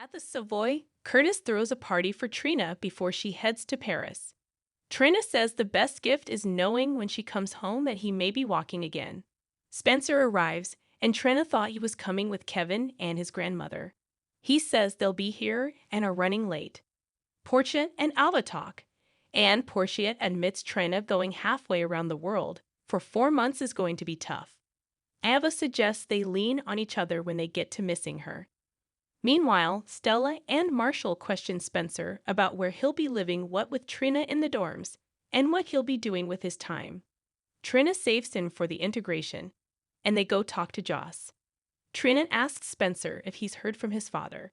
At the Savoy, Curtis throws a party for Trina before she heads to Paris. Trina says the best gift is knowing when she comes home that he may be walking again. Spencer arrives, and Trina thought he was coming with Kevin and his grandmother. He says they'll be here and are running late. Portia and Alva talk, and Portia admits Trina going halfway around the world for 4 months is going to be tough. Alva suggests they lean on each other when they get to missing her. Meanwhile, Stella and Marshall question Spencer about where he'll be living, what with Trina in the dorms, and what he'll be doing with his time. Trina saves him for the integration, and they go talk to Joss. Trina asks Spencer if he's heard from his father.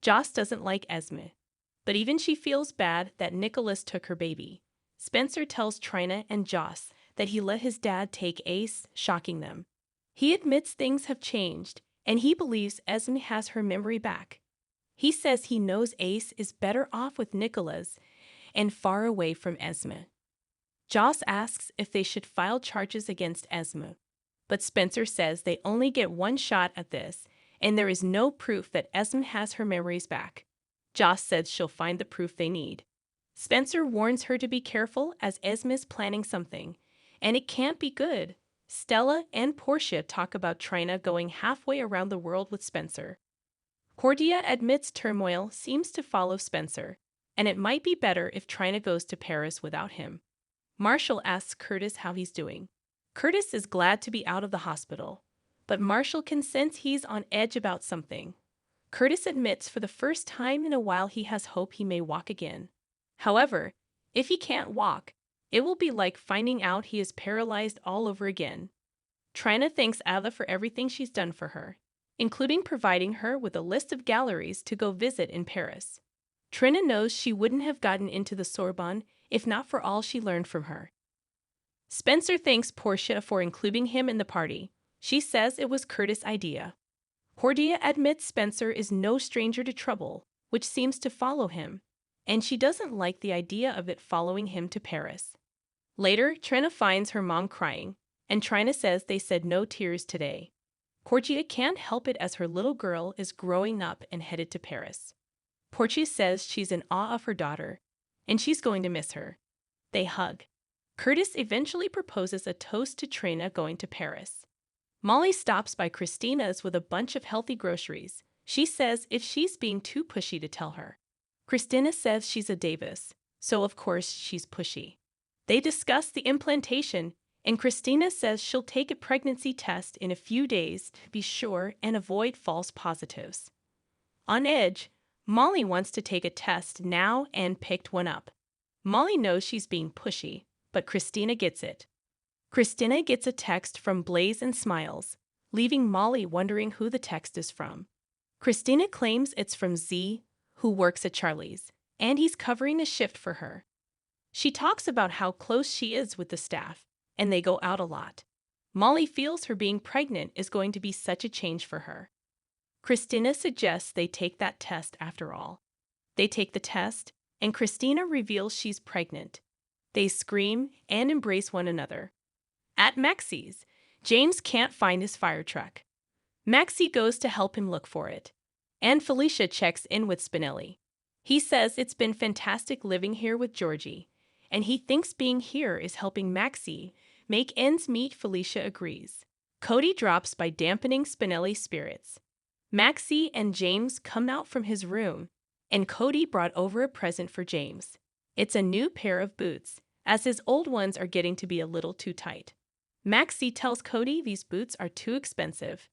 Joss doesn't like Esme, but even she feels bad that Nicholas took her baby. Spencer tells Trina and Joss that he let his dad take Ace, shocking them. He admits things have changed, and he believes Esme has her memory back. He says he knows Ace is better off with Nicholas and far away from Esme. Joss asks if they should file charges against Esme, but Spencer says they only get one shot at this, and there is no proof that Esme has her memories back. Joss says she'll find the proof they need. Spencer warns her to be careful as Esme's planning something, and it can't be good. Stella and Portia talk about Trina going halfway around the world with Spencer. Cordia admits turmoil seems to follow Spencer, and it might be better if Trina goes to Paris without him. Marshall asks Curtis how he's doing. Curtis is glad to be out of the hospital, but Marshall can sense he's on edge about something. Curtis admits for the first time in a while he has hope he may walk again. However, if he can't walk, it will be like finding out he is paralyzed all over again. Trina thanks Ava for everything she's done for her, including providing her with a list of galleries to go visit in Paris. Trina knows she wouldn't have gotten into the Sorbonne if not for all she learned from her. Spencer thanks Portia for including him in the party. She says it was Curtis' idea. Cordia admits Spencer is no stranger to trouble, which seems to follow him, and she doesn't like the idea of it following him to Paris. Later, Trina finds her mom crying, and Trina says they said no tears today. Portia can't help it as her little girl is growing up and headed to Paris. Portia says she's in awe of her daughter, and she's going to miss her. They hug. Curtis eventually proposes a toast to Trina going to Paris. Molly stops by Christina's with a bunch of healthy groceries. She says if she's being too pushy to tell her. Christina says she's a Davis, so of course she's pushy. They discuss the implantation, and Christina says she'll take a pregnancy test in a few days to be sure and avoid false positives. On edge, Molly wants to take a test now and picked one up. Molly knows she's being pushy, but Christina gets it. Christina gets a text from Blaze and smiles, leaving Molly wondering who the text is from. Christina claims it's from Z, who works at Charlie's, and he's covering a shift for her. She talks about how close she is with the staff, and they go out a lot. Molly feels her being pregnant is going to be such a change for her. Christina suggests they take that test after all. They take the test, and Christina reveals she's pregnant. They scream and embrace one another. At Maxie's, James can't find his fire truck. Maxie goes to help him look for it, and Felicia checks in with Spinelli. He says it's been fantastic living here with Georgie, and he thinks being here is helping Maxie make ends meet. Felicia agrees. Cody drops by dampening Spinelli's spirits. Maxie and James come out from his room, and Cody brought over a present for James. It's a new pair of boots, as his old ones are getting to be a little too tight. Maxie tells Cody these boots are too expensive.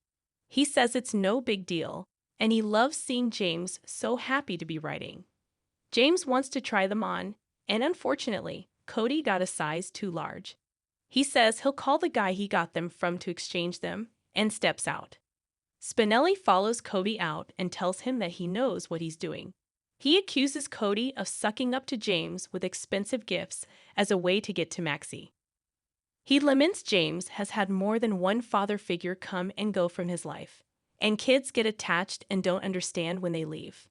He says it's no big deal, and he loves seeing James so happy to be writing. James wants to try them on, and unfortunately, Cody got a size too large. He says he'll call the guy he got them from to exchange them, and steps out. Spinelli follows Cody out and tells him that he knows what he's doing. He accuses Cody of sucking up to James with expensive gifts as a way to get to Maxie. He laments James has had more than one father figure come and go from his life, and kids get attached and don't understand when they leave.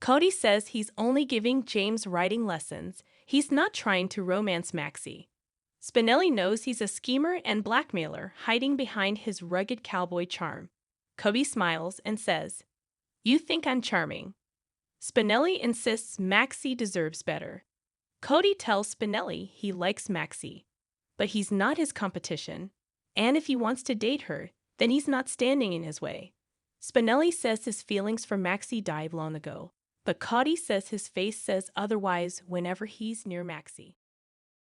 Cody says he's only giving James writing lessons. He's not trying to romance Maxie. Spinelli knows he's a schemer and blackmailer hiding behind his rugged cowboy charm. Cody smiles and says, "You think I'm charming, Spinelli insists Maxie deserves better. Cody tells Spinelli he likes Maxie, but he's not his competition, and if he wants to date her, then he's not standing in his way. Spinelli says his feelings for Maxie died long ago, but Cody says his face says otherwise whenever he's near Maxie.